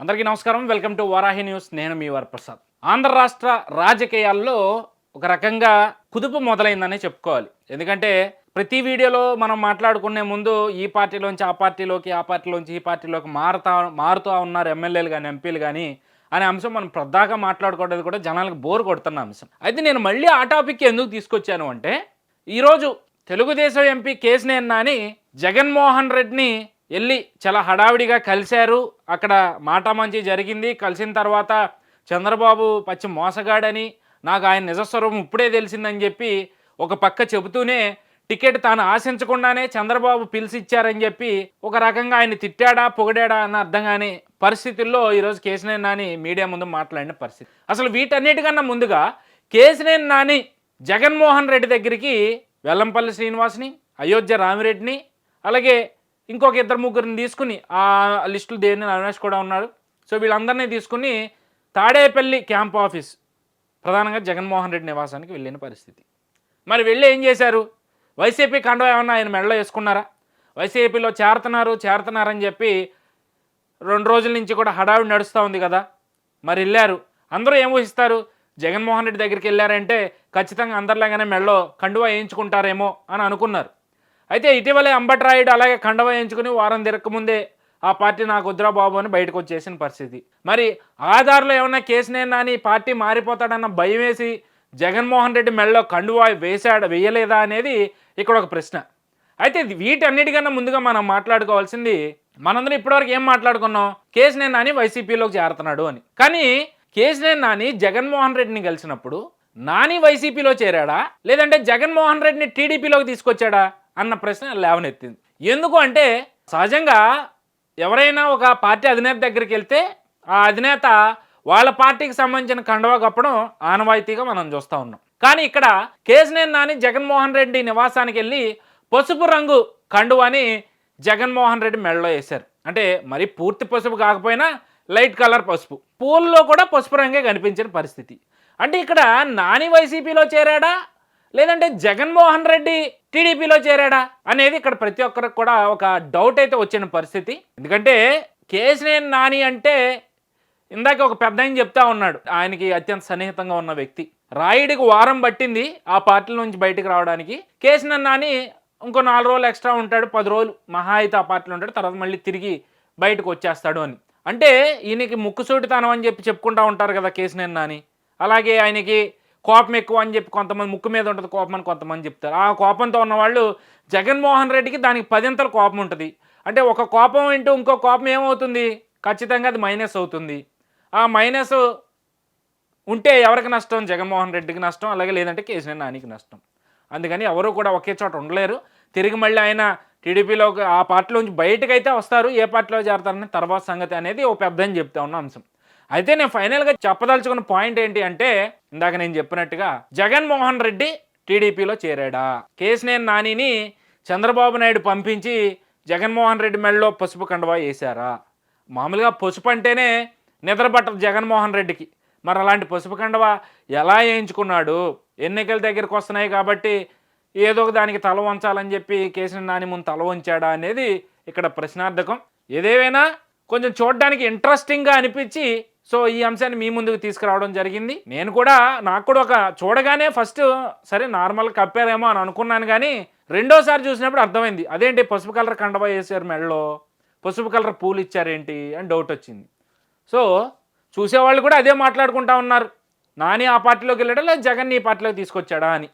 అందరికీ నమస్కారం. Welcome to Varahi news. నేను మీ వరప్రసాద్. ఆంధ్ర రాష్ట్ర రాజకీయాల్లో ఒక రకంగా కుదుపు మొదలైందనే చెప్పుకోవాలి. ఎందుకంటే ప్రతి వీడియోలో మనం మాట్లాడుకునే ముందు ఈ పార్టీలోంచి ఆ పార్టీలోకి, ఆ పార్టీలోంచి ఈ పార్టీలోకి మారుతూ ఉన్నారు ఎమ్మెల్యేలు గాని, ఎంపీలు గాని అనే అంశం మనం ప్రద్దాకా మాట్లాడుకోవడం కూడా జనాలకు బోర్ కొడుతున్న అంశం. అయితే నేను మళ్ళీ ఆ టాపిక్ ఎందుకు తీసుకొచ్చాను అంటే, ఈరోజు తెలుగుదేశం ఎంపీ కేశినేని నాని జగన్మోహన్ రెడ్డిని ఎళ్లి చాలా హడావిడిగా కలిశారు. అక్కడ మాటామంతి జరిగింది. కలిసిన తర్వాత చంద్రబాబు పచ్చి మోసగాడని, నాకు ఆయన నిజస్వరూపం ఇప్పుడే తెలిసిందని చెప్పి ఒక పక్క చెబుతూనే, టికెట్ తాను ఆశించకుండానే చంద్రబాబు పిలిచిచ్చారని చెప్పి ఒక రకంగా ఆయన తిట్టాడా, పొగిడాడా అన్న అర్థం కాని పరిస్థితుల్లో ఈరోజు కేశినేని నాని మీడియా ముందు మాట్లాడిన పరిస్థితి. అసలు వీటన్నిటికన్నా ముందుగా కేశినేని నాని జగన్మోహన్ రెడ్డి దగ్గరికి వెల్లంపల్లి శ్రీనివాస్‌ని, అయోధ్య రామిరెడ్డిని, అలాగే ఇంకొక ఇద్దరు ముగ్గురిని తీసుకుని ఆ లిస్టులో దేవినేని అవినాష్ కూడా ఉన్నాడు. సో వీళ్ళందరినీ తీసుకుని తాడేపల్లి క్యాంప్ ఆఫీస్ ప్రధానంగా జగన్మోహన్ రెడ్డి నివాసానికి వెళ్ళిన పరిస్థితి. మరి వెళ్ళి ఏం చేశారు? వైసీపీ కండువా ఏమన్నా ఆయన మెడలో వేసుకున్నారా? వైసీపీలో చేరుతున్నారని చెప్పి 2 రోజుల నుంచి కూడా హడావిడి నడుస్తూ ఉంది కదా. మరి వెళ్ళారు. అందరూ ఏం ఊహిస్తారు? జగన్మోహన్ రెడ్డి దగ్గరికి వెళ్ళారంటే ఖచ్చితంగా అందరిలాగానే మెడలో కండువా వేయించుకుంటారేమో అని అనుకున్నారు. అయితే ఇటీవలే అంబట్రాయుడు అలాగే కండువా వేయించుకుని వారం తిరగకముందే ఆ పార్టీ నాకు వద్దురా బాబు అని బయటకు వచ్చేసిన పరిస్థితి. మరి ఆ దారిలో ఏమన్నా కేశినేని నాని పార్టీ మారిపోతాడన్న భయం వేసి జగన్మోహన్ రెడ్డి మెడలో కండువా వేయలేదా అనేది ఇక్కడ ఒక ప్రశ్న. అయితే వీటన్నిటికన్నా ముందుగా మనం మాట్లాడుకోవాల్సింది, మనందరం ఇప్పటివరకు ఏం మాట్లాడుకున్నాం? కేశినేని నాని వైసీపీలోకి చేరుతున్నాడు అని. కానీ కేశినేని నాని జగన్మోహన్ రెడ్డిని కలిసినప్పుడు నాని వైసీపీలో చేరాడా, లేదంటే జగన్మోహన్ రెడ్డిని టీడీపీలోకి తీసుకొచ్చాడా అన్న ప్రశ్న లేవనెత్తింది. ఎందుకు అంటే, సహజంగా ఎవరైనా ఒక పార్టీ అధినేత దగ్గరికి వెళ్తే ఆ అధినేత వాళ్ళ పార్టీకి సంబంధించిన కండువా కప్పడం ఆనవాయితీగా మనం చూస్తూ ఉన్నాం. కానీ ఇక్కడ కేశినేని నాని జగన్మోహన్ రెడ్డి నివాసానికి వెళ్ళి పసుపు రంగు కండువాని జగన్మోహన్ రెడ్డి మెడలో వేశారు. అంటే మరి పూర్తి పసుపు కాకపోయినా లైట్ కలర్ పసుపు, పూల్లో కూడా పసుపు రంగే కనిపించిన పరిస్థితి. అంటే ఇక్కడ నాని వైసీపీలో చేరాడా, లేదంటే జగన్మోహన్ రెడ్డి టీడీపీలో చేరాడా అనేది ఇక్కడ ప్రతి ఒక్కరికి కూడా ఒక డౌట్ అయితే వచ్చిన పరిస్థితి. ఎందుకంటే కేశినేని నాని అంటే ఇందాక ఒక పెద్ద ఆయన చెప్తా ఉన్నాడు, ఆయనకి అత్యంత సన్నిహితంగా ఉన్న వ్యక్తి. రాయుడికి వారం పట్టింది ఆ పార్టీ నుంచి బయటకు రావడానికి. కేశినేని నాని ఇంకో 4 రోజులు ఎక్స్ట్రా ఉంటాడు, 10 రోజులు మహా అయితే ఆ పార్టీలో ఉంటాడు, తర్వాత మళ్ళీ తిరిగి బయటకు వచ్చేస్తాడు అని. అంటే ఈయనకి ముక్కుసూటితనం అని చెప్పి చెప్పుకుంటూ ఉంటారు కదా కేశినేని నాని. అలాగే ఆయనకి కోపం ఎక్కువ అని చెప్పి కొంతమంది, ముక్కు మీద ఉంటుంది కోపం అని కొంతమంది చెప్తారు. ఆ కోపంతో ఉన్నవాళ్ళు జగన్మోహన్ రెడ్డికి దానికి 10 కోపం ఉంటుంది. అంటే ఒక కోపం ఏంటో ఇంకో కోపం ఏమవుతుంది? ఖచ్చితంగా అది మైనస్ అవుతుంది. ఆ మైనస్ ఉంటే ఎవరికి నష్టం? జగన్మోహన్ రెడ్డికి నష్టం, అలాగే లేదంటే కేశినేని నానికి నష్టం. అందుకని ఎవరు కూడా ఒకే చోట ఉండలేరు. తిరిగి మళ్ళీ ఆయన టీడీపీలోకి ఆ పార్టీలోంచి బయటకైతే వస్తారు. ఏ పార్టీలో చేరతారని తర్వాత సంగతి అనేది ఓ పెద్ద అని చెప్తా ఉన్న అంశం. అయితే నేను ఫైనల్గా చెప్పదలుచుకున్న పాయింట్ ఏంటి అంటే, ఇందాక నేను చెప్పినట్టుగా జగన్మోహన్ రెడ్డి టీడీపీలో చేరాడా, కేశినేని నానిని చంద్రబాబు నాయుడు పంపించి జగన్మోహన్ రెడ్డి మెడలో పసుపు కండువా వేశారా? మామూలుగా పసుపు అంటేనే నిద్రపట్టదు జగన్మోహన్ రెడ్డికి. మరి అలాంటి పసుపు కండువా ఎలా వేయించుకున్నాడు? ఎన్నికల దగ్గరికి వస్తున్నాయి కాబట్టి ఏదో ఒక దానికి తల వంచాలని చెప్పి కేశినేని నాని ముందు తల వంచాడా అనేది ఇక్కడ ప్రశ్నార్థకం. ఏదేమైనా కొంచెం చూడడానికి ఇంట్రెస్టింగ్గా అనిపించి సో ఈ అంశాన్ని మీ ముందుకు తీసుకురావడం జరిగింది. నేను కూడా, నాకు కూడా ఒక చూడగానే ఫస్ట్ సరే నార్మల్ కప్పారేమో అని అనుకున్నాను, కానీ రెండోసారి చూసినప్పుడు అర్థమైంది, అదేంటి పసుపు కలర్ కండువా వేశారు మెడలో, పసుపు కలర్ పూలు ఇచ్చారేంటి అని డౌట్ వచ్చింది. సో చూసేవాళ్ళు కూడా అదే మాట్లాడుకుంటా ఉన్నారు, నాని ఆ పార్టీలోకి వెళ్ళాడా లేదా జగన్ ఈ పార్టీలోకి తీసుకొచ్చాడా అని.